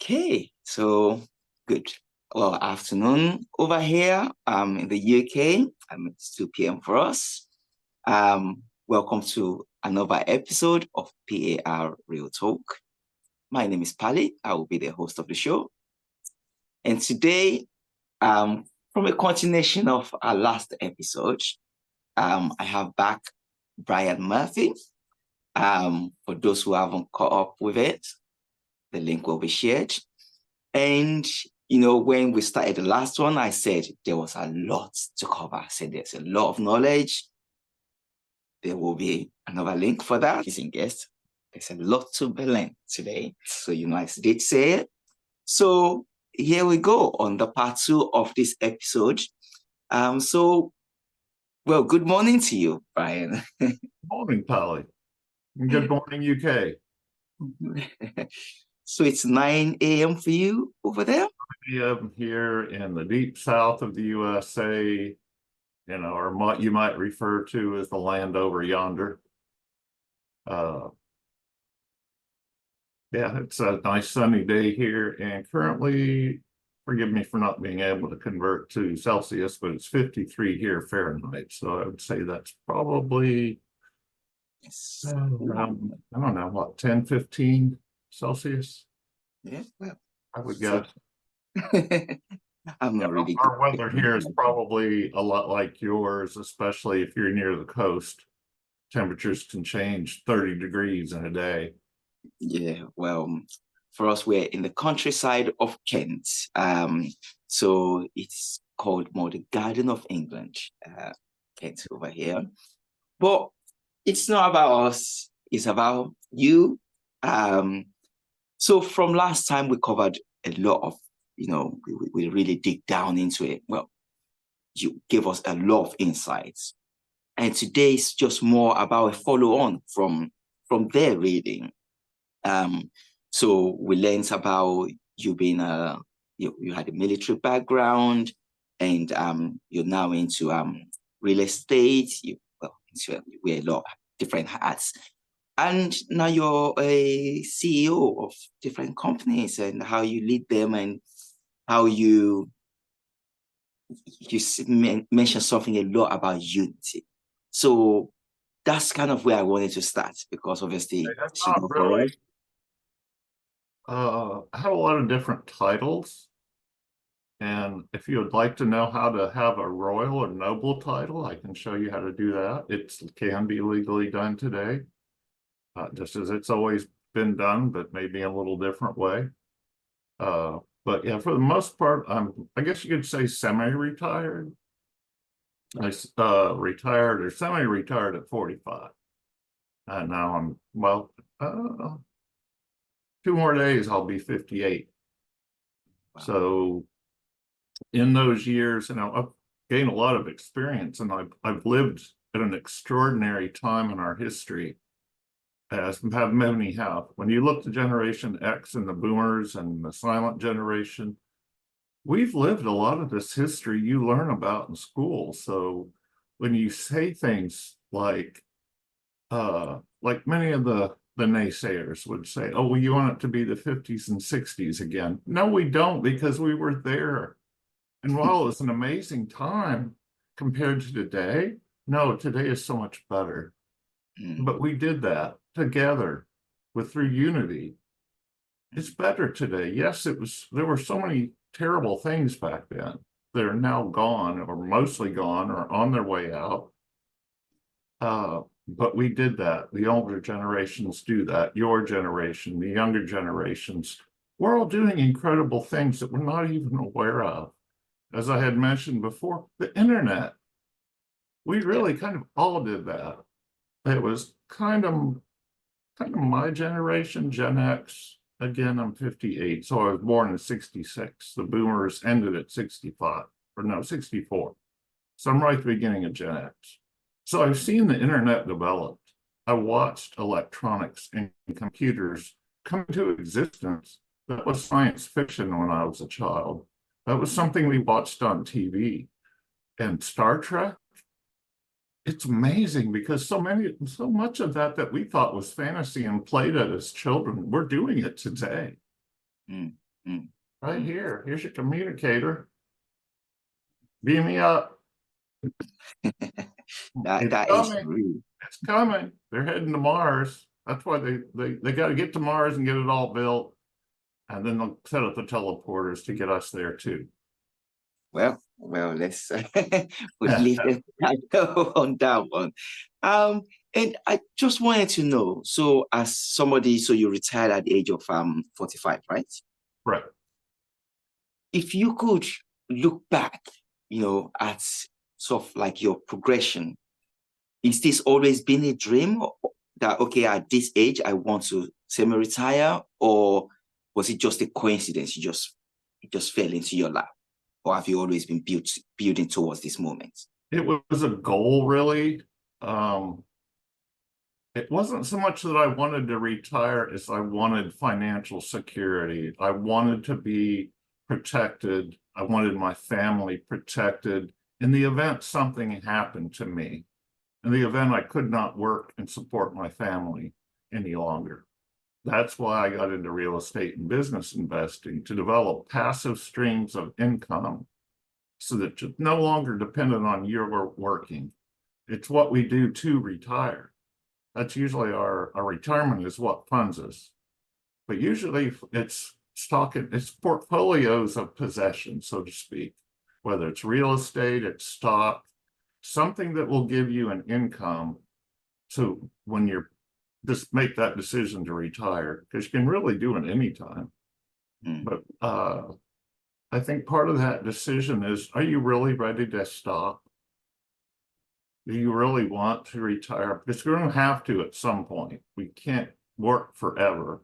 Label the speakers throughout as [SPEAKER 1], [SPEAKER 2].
[SPEAKER 1] Okay, so good. Well, afternoon over here in the UK. It's 2 p.m. for us. Welcome to another episode of PAR Real Talk. My name is Pali. I will be the host of the show. And today, from a continuation of our last episode, I have back Brian Murphy. For those who haven't caught up with it, the link will be shared. And, when we started the last one, I said there was a lot to cover. I said there's a lot of knowledge. There will be another link for that. Amazing guest. There's a lot to be learned today. So, I did say it. So here we go on the part 2 of this episode. Good morning to you, Brian.
[SPEAKER 2] Morning, Polly. Good morning, UK.
[SPEAKER 1] So it's 9 a.m. for you over there?
[SPEAKER 2] I am here in the deep south of the USA, or what you might refer to as the land over yonder. Yeah, it's a nice sunny day here, and currently, forgive me for not being able to convert to Celsius, but it's 53 here Fahrenheit. So I would say that's probably, around, I don't know, what, 10, 15 Celsius?
[SPEAKER 1] Yeah, well,
[SPEAKER 2] I would guess.
[SPEAKER 1] I'm not really
[SPEAKER 2] Our weather here is probably a lot like yours, especially if you're near the coast. Temperatures can change 30 degrees in a day.
[SPEAKER 1] Yeah, well, for us, we're in the countryside of Kent. So it's called more the Garden of England, Kent over here. But it's not about us, it's about you. So from last time, we covered a lot of, we really dig down into it. Well, you gave us a lot of insights. And today is just more about a follow-on from their reading. So we learned about you being you had a military background, and you're now into real estate. You wear a lot of different hats, and now you're a CEO of different companies, and how you lead them, and how you mentioned something a lot about unity. So that's kind of where I wanted to start, because obviously
[SPEAKER 2] that's not really. I have a lot of different titles, and if you would like to know how to have a royal or noble title, I can show you how to do that. It can be legally done today, just as it's always been done, but maybe in a little different way. But yeah, for the most part, I guess you could say semi-retired. I retired or semi-retired at 45. And now I'm, well, 2 more days, I'll be 58. Wow. So in those years, I've gained a lot of experience, and I've lived at an extraordinary time in our history, as have many have. When you look to Generation X and the boomers and the silent generation, we've lived a lot of this history you learn about in school. So when you say things like many of the naysayers would say, oh, well, you want it to be the 50s and 60s again. No, we don't, because we were there. And while it was an amazing time compared to today, no, today is so much better. But we did that together through unity. It's better today. Yes, there were so many terrible things back then. They're now gone, or mostly gone, or on their way out. But we did that. The older generations do that. Your generation, the younger generations, we're all doing incredible things that we're not even aware of. As I had mentioned before, the internet, we really kind of all did that. It was kind of my generation, Gen X. Again, I'm 58, so I was born in 66. The boomers ended at 65, or no, 64. So I'm right at the beginning of Gen X. So I've seen the internet develop. I watched electronics and computers come into existence. That was science fiction when I was a child. That was something we watched on TV. And Star Trek, it's amazing, because so much of that we thought was fantasy and played at as children, we're doing it today.
[SPEAKER 1] Mm.
[SPEAKER 2] Right
[SPEAKER 1] Mm.
[SPEAKER 2] here. Here's your communicator. Beam me up.
[SPEAKER 1] That
[SPEAKER 2] It's
[SPEAKER 1] that is
[SPEAKER 2] coming.
[SPEAKER 1] real.
[SPEAKER 2] It's coming. They're heading to Mars. That's why they got to get to Mars and get it all built. And then they'll set up the teleporters to get us there too.
[SPEAKER 1] Well, let's we leave it on that one. And I just wanted to know, so as somebody, so you retired at the age of 45, right?
[SPEAKER 2] Right.
[SPEAKER 1] If you could look back, at sort of like your progression, is this always been a dream that, okay, at this age I want to semi-retire, or was it just a coincidence? It just fell into your lap, or have you always been building towards this moment?
[SPEAKER 2] It was a goal, really. Um, it wasn't so much that I wanted to retire as I wanted financial security. I wanted to be protected. I wanted my family protected in the event something happened to me, in the event I could not work and support my family any longer. That's why I got into real estate and business investing, to develop passive streams of income so that you're no longer dependent on your working. It's what we do to retire. That's usually our retirement is what funds us. But usually it's portfolios of possession, so to speak, whether it's real estate, it's stock, something that will give you an income. So when you're just make that decision to retire, because you can really do it anytime.
[SPEAKER 1] Mm.
[SPEAKER 2] But I think part of that decision is, are you really ready to stop? Do you really want to retire? Because you're going to have to at some point. We can't work forever.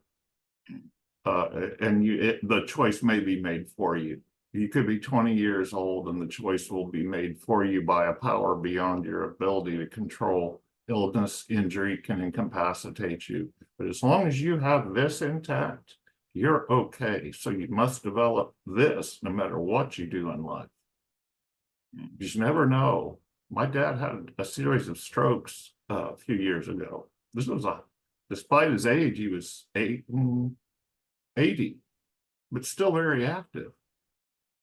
[SPEAKER 2] And the choice may be made for you. You could be 20 years old and the choice will be made for you by a power beyond your ability to control. Illness, injury can incapacitate you. But as long as you have this intact, you're okay. So you must develop this no matter what you do in life. You just never know. My dad had a series of strokes a few years ago. Despite his age, he was 80, but still very active.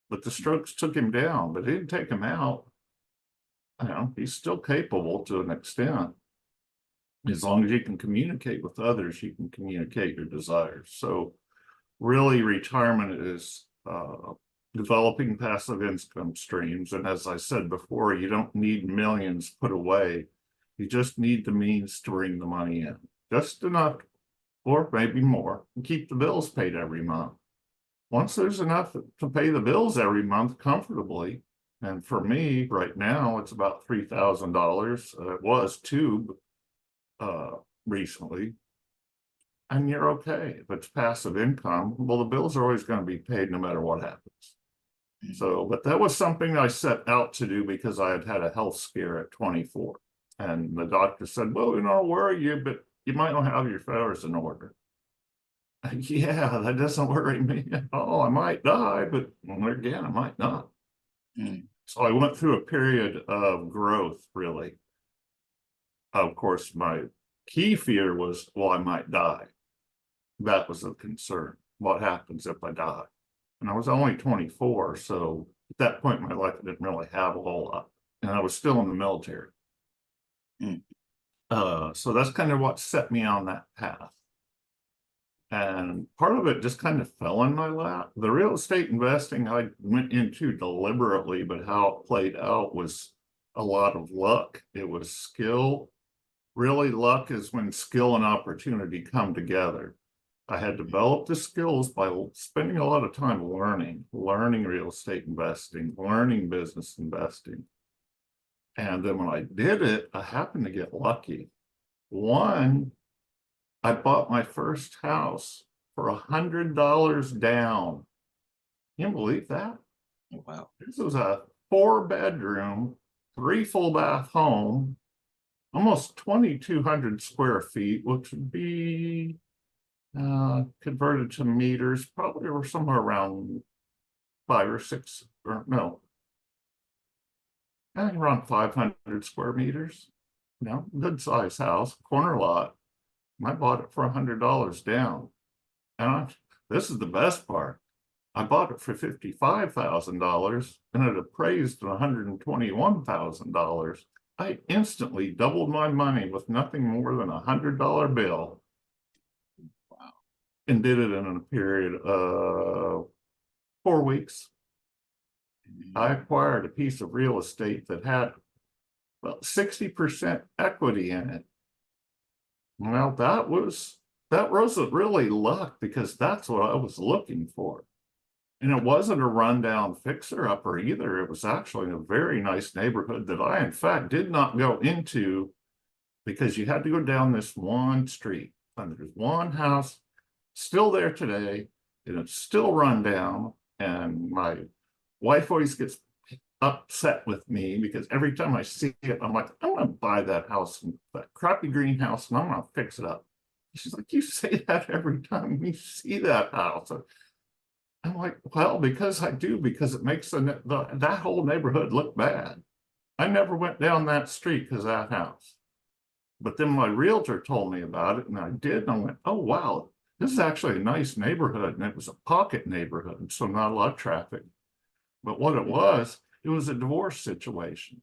[SPEAKER 2] But the strokes took him down, but it didn't take him out. He's still capable to an extent. As long as you can communicate with others, you can communicate your desires. So really, retirement is developing passive income streams. And as I said before, you don't need millions put away. You just need the means to bring the money in, just enough, or maybe more, and keep the bills paid every month. Once there's enough to pay the bills every month comfortably, and for me right now, it's about $3,000. It was two recently. And you're okay. If it's passive income, well, the bills are always going to be paid no matter what happens. So, but that was something I set out to do because I had had a health scare at 24. And the doctor said, well, where are you? But you might not have your affairs in order. Yeah, that doesn't worry me. Oh, I might die, but again, I might not.
[SPEAKER 1] Mm.
[SPEAKER 2] So I went through a period of growth, really. Of course, my key fear was, well, I might die. That was a concern. What happens if I die? And I was only 24, so at that point in my life, I didn't really have a whole lot. And I was still in the military.
[SPEAKER 1] Mm.
[SPEAKER 2] So that's kind of what set me on that path. And part of it just kind of fell in my lap. The real estate investing I went into deliberately, but how it played out was a lot of luck. It was skill. Really, luck is when skill and opportunity come together. I had developed the skills by spending a lot of time learning real estate investing, learning business investing. And then when I did it, I happened to get lucky. One, I bought my first house for $100 down. Can you believe that?
[SPEAKER 1] Wow.
[SPEAKER 2] This was a 4-bedroom, 3 full bath home, almost 2,200 square feet, which would be converted to meters, probably were somewhere around 5 or 6, or no, I think around 500 square meters. Good size house, corner lot. I bought it for $100 down. And this is the best part. I bought it for $55,000 and it appraised at $121,000. I instantly doubled my money with nothing more than $100 bill.
[SPEAKER 1] Wow.
[SPEAKER 2] And did it in a period of 4 weeks. I acquired a piece of real estate that had about 60% equity in it. Well, that wasn't really luck, because that's what I was looking for. And it wasn't a rundown fixer-upper either. It was actually a very nice neighborhood that I, in fact, did not go into, because you had to go down this one street. And there's one house still there today, and it's still run down. And my wife always gets upset with me because every time I see it, I'm like, I'm going to buy that house, that crappy greenhouse, and I'm going to fix it up. She's like, you say that every time we see that house. I'm like, well, because I do, because it makes that whole neighborhood look bad. I never went down that street because of that house. But then my realtor told me about it, and I did, and I went, oh, wow, this is actually a nice neighborhood. And it was a pocket neighborhood, so not a lot of traffic. But what it was a divorce situation.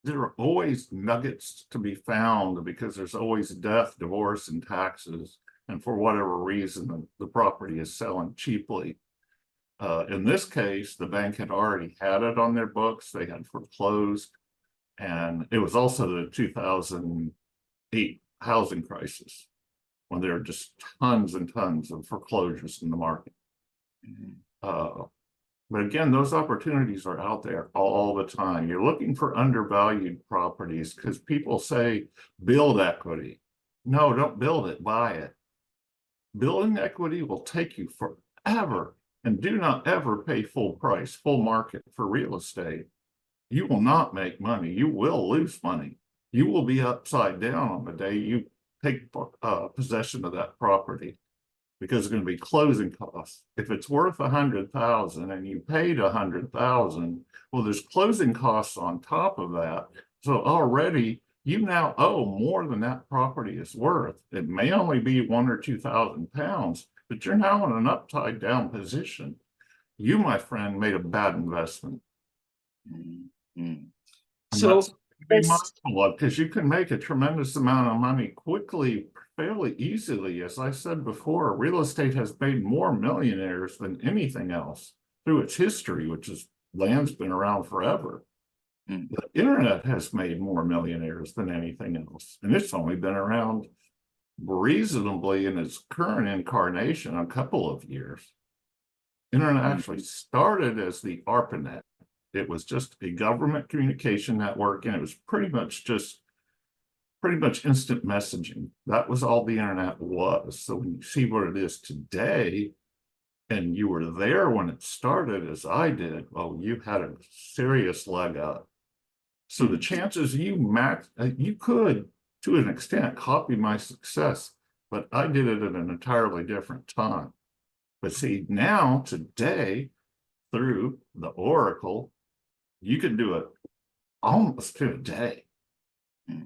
[SPEAKER 2] There are always nuggets to be found, because there's always death, divorce, and taxes. And for whatever reason, the property is selling cheaply. In this case, the bank had already had it on their books. They had foreclosed. And it was also the 2008 housing crisis, when there were just tons and tons of foreclosures in the market. But again, those opportunities are out there all the time. You're looking for undervalued properties, because people say, build equity. No, don't build it, buy it. Building equity will take you forever, and do not ever pay full price, full market for real estate. You will not make money. You will lose money. You will be upside down on the day you take possession of that property, because it's going to be closing costs. If it's worth $100,000 and you paid $100,000, well, there's closing costs on top of that. So already you now owe more than that property is worth. It may only be 1,000 or 2,000 pounds, but you're now in an upside down position. You, my friend, made a bad investment.
[SPEAKER 1] Mm-hmm.
[SPEAKER 2] So that's to be
[SPEAKER 1] let's
[SPEAKER 2] mindful of, because you can make a tremendous amount of money quickly, fairly easily. As I said before, real estate has made more millionaires than anything else through its history, which is land's been around forever. The internet has made more millionaires than anything else, and it's only been around reasonably in its current incarnation a couple of years. Internet actually started as the ARPANET. It was just a government communication network, and it was pretty much instant messaging. That was all the internet was. So when you see what it is today, and you were there when it started, as I did, well, you had a serious leg up. So the chances you could, to an extent, copy my success, but I did it at an entirely different time. But see, now, today, through the Oracle, you can do it almost in a day.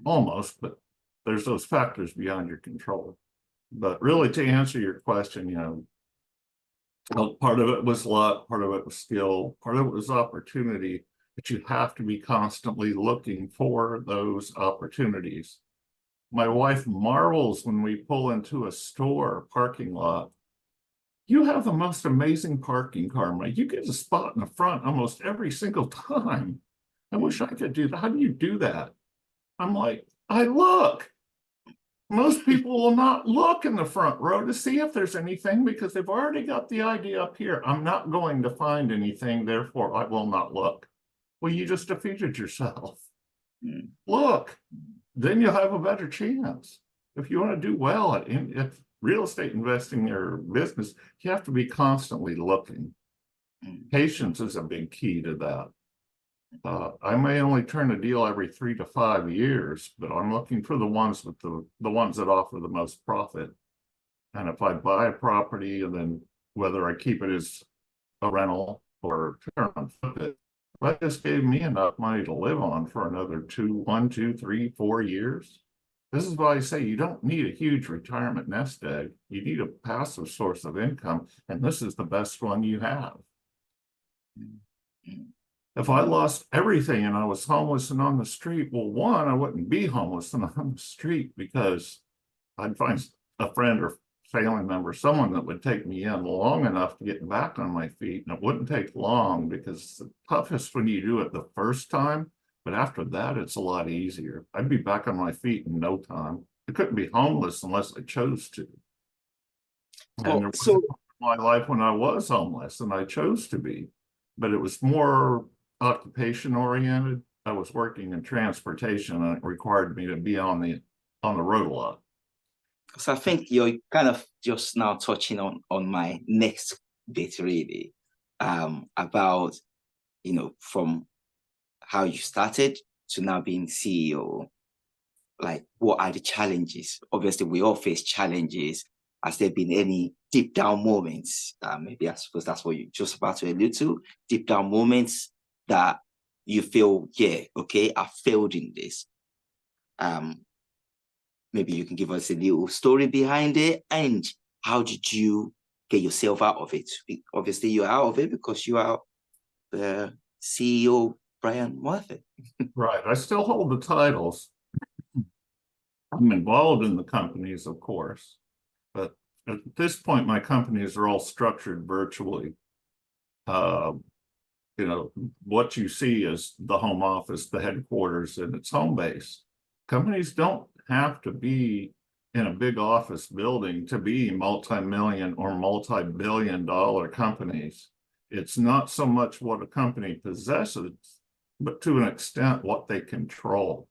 [SPEAKER 2] Almost, but there's those factors beyond your control. But really, to answer your question, part of it was luck, part of it was skill, part of it was opportunity, but you have to be constantly looking for those opportunities. My wife marvels when we pull into a store parking lot. You have the most amazing parking, Karma. You get a spot in the front almost every single time. I wish I could do that. How do you do that? I'm like, I look. Most people will not look in the front row to see if there's anything, because they've already got the idea up here. I'm not going to find anything, therefore I will not look. Well, you just defeated yourself. Look, then you'll have a better chance. If you want to do well at real estate investing or business, you have to be constantly looking. Patience is a big key to that. I may only turn a deal every 3 to 5 years, but I'm looking for the ones with the ones that offer the most profit. And if I buy a property, and then whether I keep it as a rental or turn on flip it, that just gave me enough money to live on for another 1, 2, 3, 4 years. This is why I say you don't need a huge retirement nest egg. You need a passive source of income, and this is the best one you have. If I lost everything and I was homeless and on the street, well, one, I wouldn't be homeless and on the street because I'd find a friend or family member, someone that would take me in long enough to get back on my feet. And it wouldn't take long because it's the toughest when you do it the first time. But after that, it's a lot easier. I'd be back on my feet in no time. I couldn't be homeless unless I chose to. And there was
[SPEAKER 1] So
[SPEAKER 2] my life when I was homeless and I chose to be, but it was more occupation oriented. I was working in transportation and it required me to be on the road a lot.
[SPEAKER 1] So I think you're kind of just now touching on my next bit, really, about, from how you started to now being CEO. Like, what are the challenges? Obviously, we all face challenges. Has there been any deep down moments? Maybe I suppose that's what you're just about to allude to. Deep down moments that you feel, yeah, okay, I failed in this. Maybe you can give us a little story behind it, and how did you get yourself out of it? Obviously, you're out of it because you are the CEO, Brian Murphy.
[SPEAKER 2] Right. I still hold the titles. I'm involved in the companies, of course, but at this point, my companies are all structured virtually. What you see is the home office, the headquarters, and its home base. Companies don't have to be in a big office building to be multi-million or multi-billion-dollar companies. It's not so much what a company possesses, but to an extent what they control.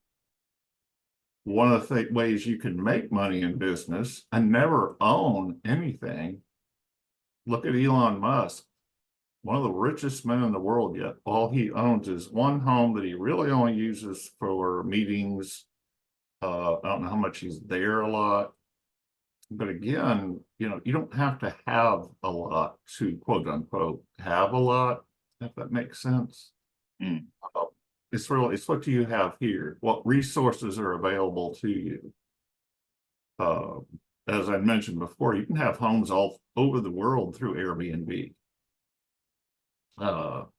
[SPEAKER 2] One of the ways you can make money in business and never own anything, look at Elon Musk, one of the richest men in the world, yet all he owns is one home that he really only uses for meetings. I don't know how much he's there a lot. But again, you don't have to have a lot to quote unquote have a lot, if that makes sense.
[SPEAKER 1] Mm.
[SPEAKER 2] It's what do you have here? What resources are available to you? As I mentioned before, you can have homes all over the world through Airbnb.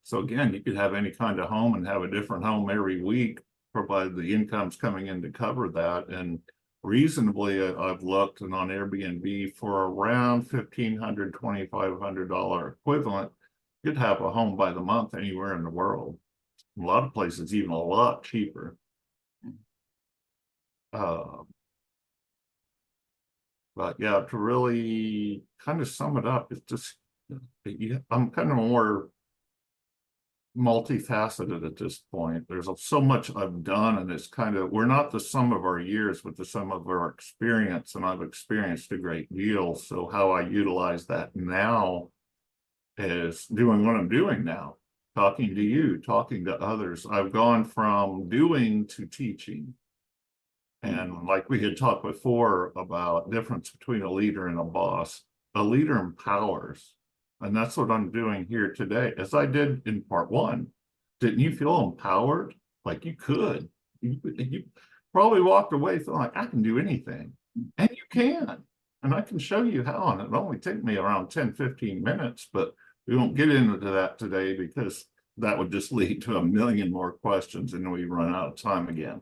[SPEAKER 2] So again, you could have any kind of home and have a different home every week, provided the income's coming in to cover that. And reasonably, I've looked and on Airbnb for around $1,500, $2,500 equivalent, you could have a home by the month anywhere in the world. A lot of places even a lot cheaper. But yeah, to really kind of sum it up, it's just I'm kind of more multifaceted at this point. There's so much I've done, and it's kind of, we're not the sum of our years, but the sum of our experience, and I've experienced a great deal. So how I utilize that now is doing what I'm doing now, talking to you, talking to others. I've gone from doing to teaching. And like we had talked before about difference between a leader and a boss, a leader empowers. And that's what I'm doing here today, as I did in part one. Didn't you feel empowered? Like you could. You probably walked away feeling like I can do anything. And you can. And I can show you how. And it'll only take me around 10, 15 minutes, but we won't get into that today because that would just lead to a million more questions and we run out of time again.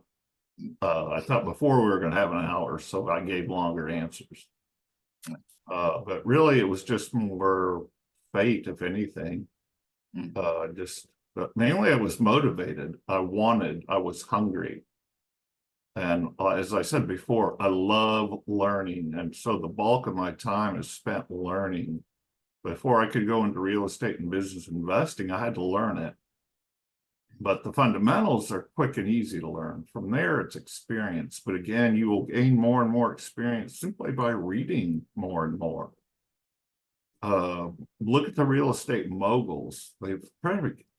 [SPEAKER 2] I thought before we were going to have an hour, so I gave longer answers. But really, it was just more fate, if anything. But mainly I was motivated. I was hungry. And as I said before, I love learning. And so the bulk of my time is spent learning. Before I could go into real estate and business investing, I had to learn it. But the fundamentals are quick and easy to learn. From there, it's experience. But again, you will gain more and more experience simply by reading more and more. Look at the real estate moguls.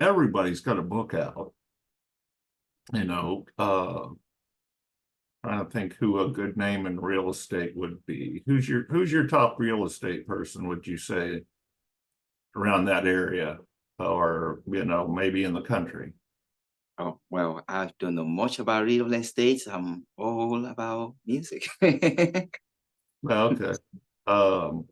[SPEAKER 2] Everybody's got a book out. Trying to think who a good name in real estate would be. Who's your top real estate person, would you say, around that area, or maybe in the country?
[SPEAKER 1] Oh, well, I don't know much about real estate. I'm all about music.
[SPEAKER 2] Okay. Um,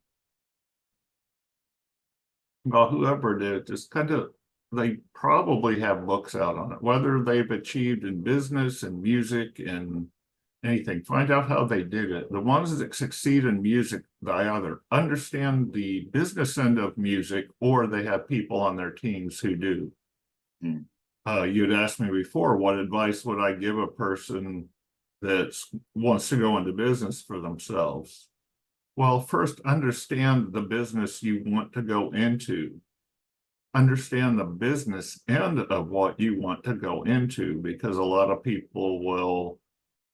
[SPEAKER 2] well, whoever did it, just kind of, they probably have books out on it, whether they've achieved in business and music and anything. Find out how they did it. The ones that succeed in music, they either understand the business end of music or they have people on their teams who do.
[SPEAKER 1] Mm,
[SPEAKER 2] You'd asked me before, what advice would I give a person that wants to go into business for themselves? Well, first, understand the business you want to go into. Understand the business end of what you want to go into, because a lot of people will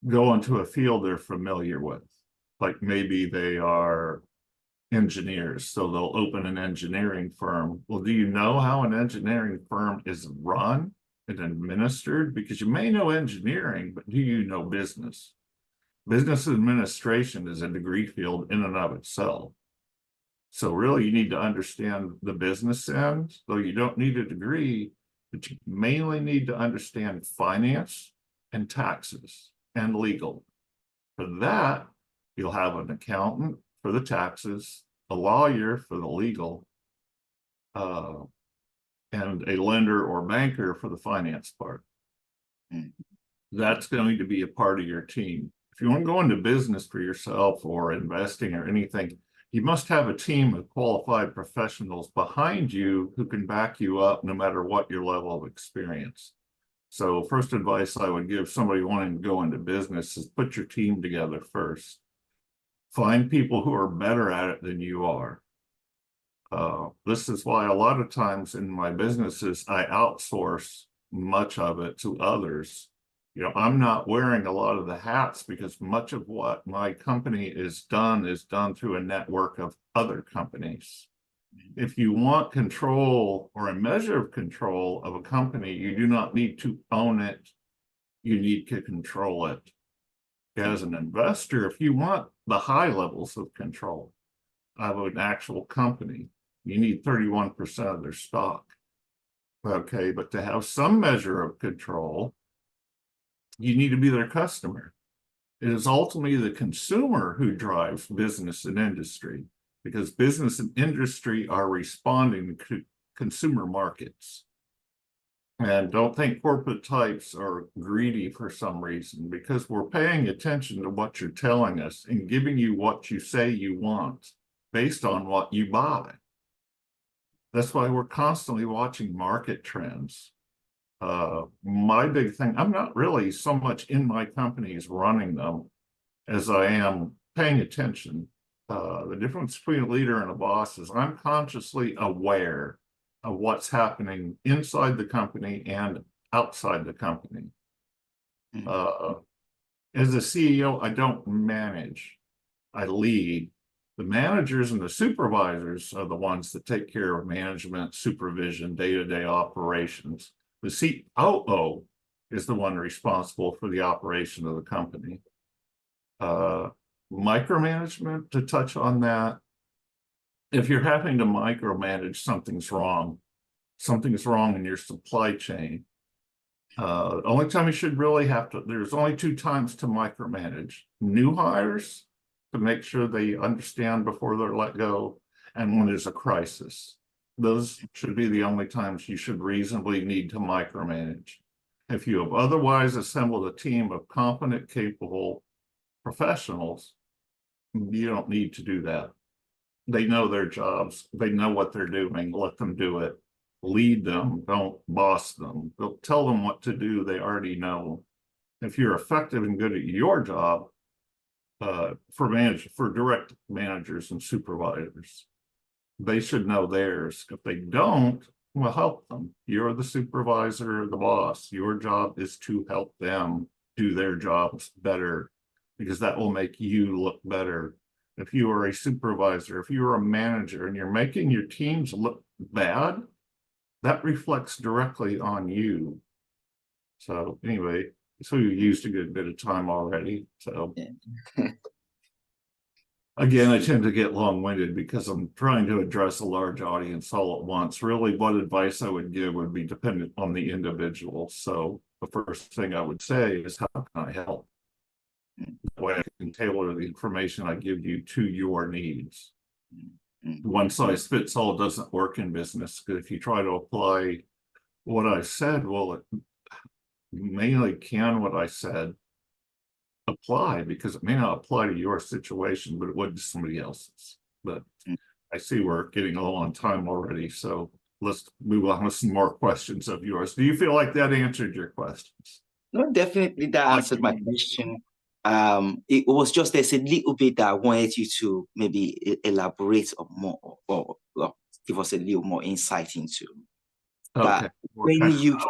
[SPEAKER 2] go into a field they're familiar with. Like maybe they are engineers, so they'll open an engineering firm. Well, do you know how an engineering firm is run and administered? Because you may know engineering, but do you know business? Business administration is a degree field in and of itself. So really, you need to understand the business end, though you don't need a degree, but you mainly need to understand finance and taxes and legal. For that, you'll have an accountant for the taxes, a lawyer for the legal, uh, and a lender or banker for the finance part.
[SPEAKER 1] mm,
[SPEAKER 2] That's going to be a part of your team. If you want to go into business for yourself or investing or anything, you must have a team of qualified professionals behind you who can back you up no matter what your level of experience. So first advice I would give somebody wanting to go into business is put your team together first. Find people who are better at it than you are. This is why a lot of times in my businesses, I outsource much of it to others. I'm not wearing a lot of the hats because much of what my company is done through a network of other companies. If you want control or a measure of control of a company, you do not need to own it. You need to control it. As an investor, if you want the high levels of control of an actual company, you need 31% of their stock. Okay, but to have some measure of control, you need to be their customer. It is ultimately the consumer who drives business and industry, because business and industry are responding to consumer markets. And don't think corporate types are greedy for some reason, because we're paying attention to what you're telling us and giving you what you say you want based on what you buy. That's why we're constantly watching market trends. My big thing, I'm not really so much in my companies running them as I am paying attention. The difference between a leader and a boss is I'm consciously aware of what's happening inside the company and outside the company.
[SPEAKER 1] mm,
[SPEAKER 2] As a CEO, I don't manage, I lead. The managers and the supervisors are the ones that take care of management, supervision, day-to-day operations. The COO is the one responsible for the operation of the company. Micromanagement, to touch on that, if you're having to micromanage, something's wrong. Something's wrong in your supply chain. The only time you should really have to, there's only two times to micromanage: new hires, to make sure they understand before they're let go, and when there's a crisis. Those should be the only times you should reasonably need to micromanage. If you have otherwise assembled a team of competent, capable professionals, you don't need to do that. They know their jobs, they know what they're doing, let them do it. Lead them, don't boss them. Don't tell them what to do, they already know. If you're effective and good at your job, for direct managers and supervisors, they should know theirs. If they don't, well, help them. You're the supervisor or the boss. Your job is to help them do their jobs better, because that will make you look better. If you are a supervisor, if you are a manager and you're making your teams look bad, that reflects directly on you. So anyway, so you used a good bit of time already. So
[SPEAKER 1] yeah.
[SPEAKER 2] Again, I tend to get long-winded because I'm trying to address a large audience all at once. Really, what advice I would give would be dependent on the individual. So the first thing I would say is, how can I help? That way I can tailor the information I give you to your needs. One size fits all doesn't work in business, because if you try to apply what I said, well, it mainly can what I said apply, because it may not apply to your situation, but it would to somebody else's. But I see we're getting low on time already, so let's move on with some more questions of yours. Do you feel like that answered your questions?
[SPEAKER 1] No, definitely that answered my question. It was just there's a little bit that I wanted you to maybe elaborate on more, or give us a little more insight into
[SPEAKER 2] Okay.
[SPEAKER 1] that. When you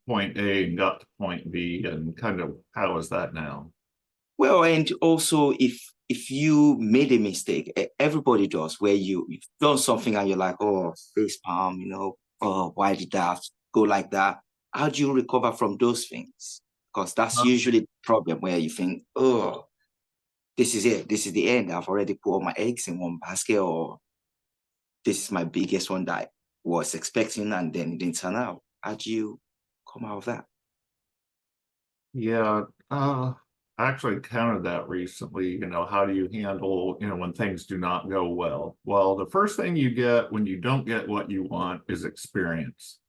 [SPEAKER 2] Point A and got to point B, and kind of how is that now?
[SPEAKER 1] well, and also if you made a mistake, everybody does, where you've done something and you're like, oh, face palm, oh, why did that go like that? How do you recover from those things? Because that's usually the problem, where you think, oh, this is it, this is the end. I've already put all my eggs in one basket, or this is my biggest one that I was expecting and then it didn't turn out. How do you come out of that?
[SPEAKER 2] Yeah, I actually counted that recently. How do you handle, when things do not go well? Well, the first thing you get when you don't get what you want is experience.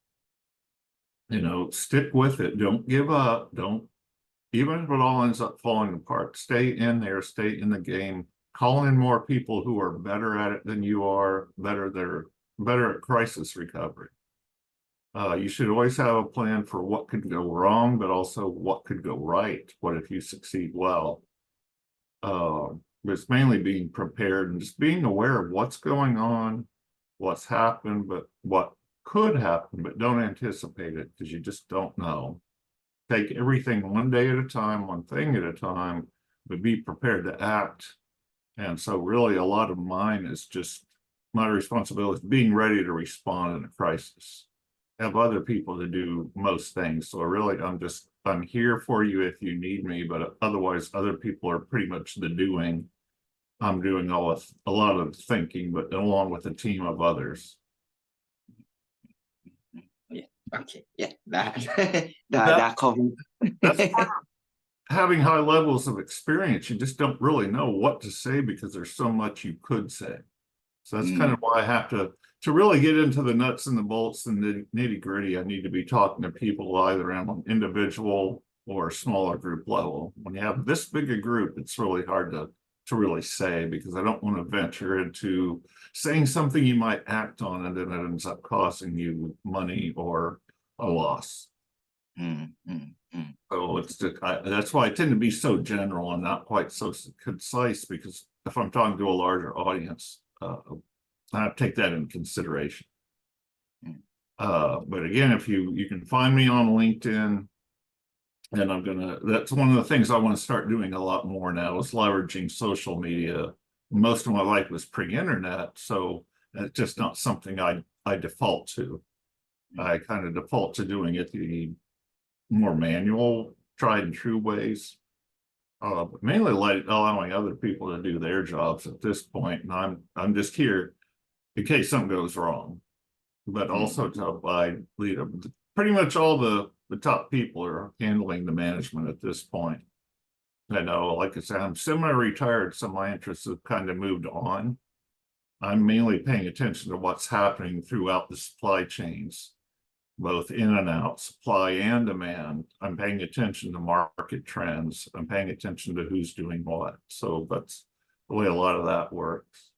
[SPEAKER 2] Stick with it. Don't give up. Don't, even if it all ends up falling apart, stay in there, stay in the game. Call in more people who are better at it than you are, they're better at crisis recovery. You should always have a plan for what could go wrong, but also what could go right. What if you succeed well? It's mainly being prepared and just being aware of what's going on, what's happened, but what could happen, but don't anticipate it, because you just don't know. Take everything one day at a time, one thing at a time, but be prepared to act. And so really a lot of mine is just my responsibility is being ready to respond in a crisis. Have other people to do most things. So really, I'm here for you if you need me, but otherwise other people are pretty much the doing. I'm doing a lot of thinking, but along with a team of others.
[SPEAKER 1] Yeah. Okay. Yeah. That covers.
[SPEAKER 2] That's part of having high levels of experience. You just don't really know what to say because there's so much you could say. So that's kind of why I have to really get into the nuts and the bolts and the nitty gritty. I need to be talking to people either on an individual or smaller group level. When you have this big a group, it's really hard to really say, because I don't want to venture into saying something you might act on and then it ends up costing you money or a loss. So it's just, that's why I tend to be so general and not quite so concise, because if I'm talking to a larger audience, I have to take that into consideration. But again, if you can find me on LinkedIn, and that's one of the things I want to start doing a lot more now, is leveraging social media. Most of my life was pre-internet, so it's just not something I default to. I kind of default to doing it the more manual, tried and true ways. But mainly allowing other people to do their jobs at this point, and I'm just here in case something goes wrong, but also to lead them. Pretty much all the top people are handling the management at this point. I know, like I said, I'm semi-retired, so my interests have kind of moved on. I'm mainly paying attention to what's happening throughout the supply chains, both in and out, supply and demand. I'm paying attention to market trends. I'm paying attention to who's doing what. So that's the way a lot of that works.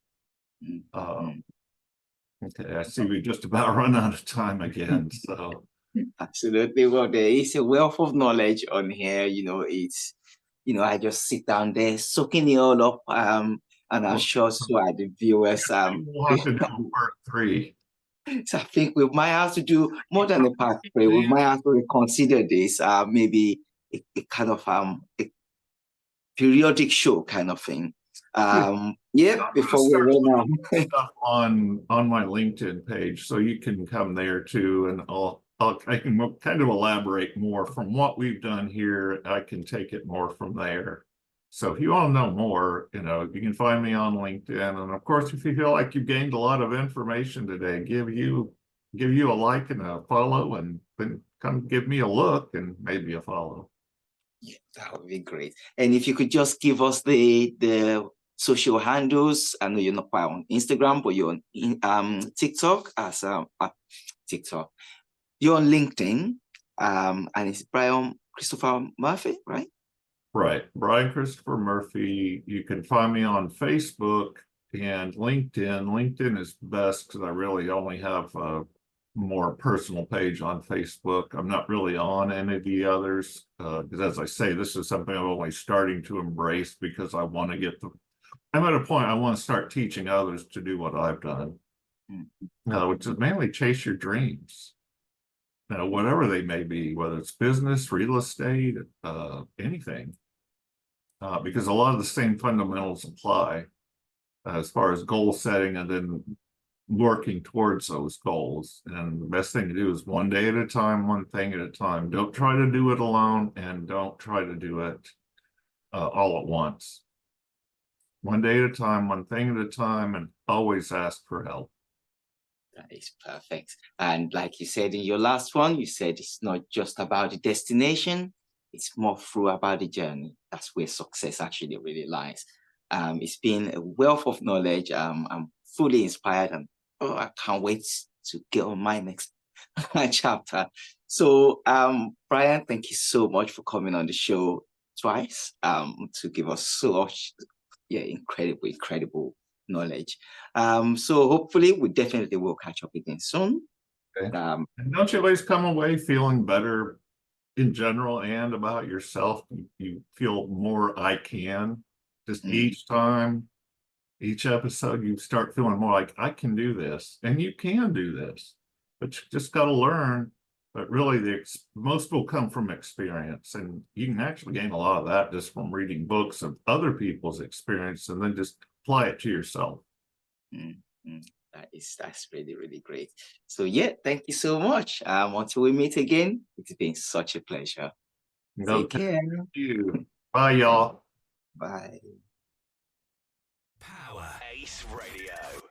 [SPEAKER 2] Okay, I see we just about run out of time again. So
[SPEAKER 1] Absolutely. Well, there is a wealth of knowledge on here. I just sit down there soaking it all up. And I'm sure so are the viewers.
[SPEAKER 2] we'll have to do part 3.
[SPEAKER 1] So I think we might have to do more than a part 3. We might have to reconsider this. Maybe a kind of a periodic show kind of thing. Before we run out.
[SPEAKER 2] Stuff on my LinkedIn page, so you can come there too, and I can kind of elaborate more from what we've done here. I can take it more from there. So if you want to know more, you can find me on LinkedIn. And of course, if you feel like you've gained a lot of information today, give you a like and a follow, and then come give me a look and maybe a follow.
[SPEAKER 1] Yeah, that would be great. And if you could just give us the social handles. I know you're not quite on Instagram, but you're on TikTok as TikTok. You're on LinkedIn, and it's Brian Christopher Murphy, right?
[SPEAKER 2] Right. Brian Christopher Murphy. You can find me on Facebook and LinkedIn. LinkedIn is best because I really only have a more personal page on Facebook. I'm not really on any of the others because, as I say, this is something I'm only starting to embrace because I want to I'm at a point I want to start teaching others to do what I've done, which is mainly chase your dreams. Whatever they may be, whether it's business, real estate, anything. Because a lot of the same fundamentals apply as far as goal setting and then working towards those goals. And the best thing to do is one day at a time, one thing at a time. Don't try to do it alone, and don't try to do it all at once. One day at a time, one thing at a time, and always ask for help.
[SPEAKER 1] That is perfect. And like you said in your last one, you said it's not just about the destination, it's more through about the journey. That's where success actually really lies. It's been a wealth of knowledge. I'm fully inspired, and I can't wait to get on my next chapter. So, Brian, thank you so much for coming on the show twice to give us so much, yeah, incredible knowledge. So hopefully we definitely will catch up again soon.
[SPEAKER 2] Okay. And don't you always come away feeling better in general and about yourself? You feel more I can. Just each time, each episode, you start feeling more like I can do this, and you can do this, but you just got to learn. But really, most will come from experience, and you can actually gain a lot of that just from reading books of other people's experience, and then just apply it to yourself.
[SPEAKER 1] That's really great. So yeah, thank you so much. Until we meet again, it's been such a pleasure. Take care.
[SPEAKER 2] Thank you. Bye, y'all.
[SPEAKER 1] Bye.
[SPEAKER 3] Power Ace Radio.